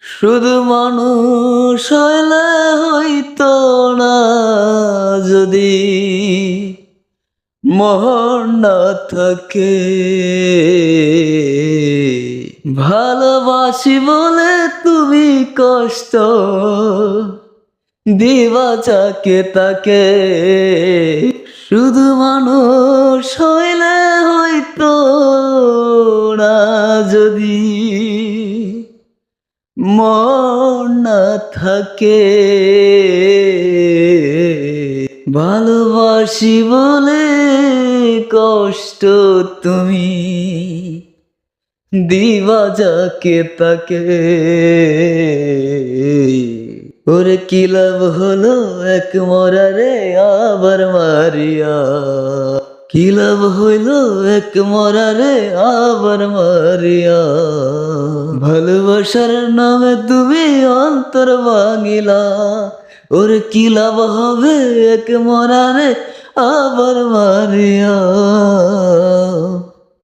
শুধু মানুষ হইলে হইতো না যদি মোহর না থাকে। ভালোবাসি বলে তুমি কষ্ট দিবা যাকে তাকে। শুধু মানুষ হইলে হইতো না যদি মন না থাকে। ভালোবাসি বলে কষ্ট তুমি দিবা যাকে তাকে। ওরে কি লাভ হলো এক মরারে আবার মারিয়া, কি লাভ হইল এক মরারে আবার মারিয়া। ভালোবাসার নামে তুমি অন্তর ভাঙিলা, ওরে কি লাভ হবে এক মরারে আবার মারিয়া।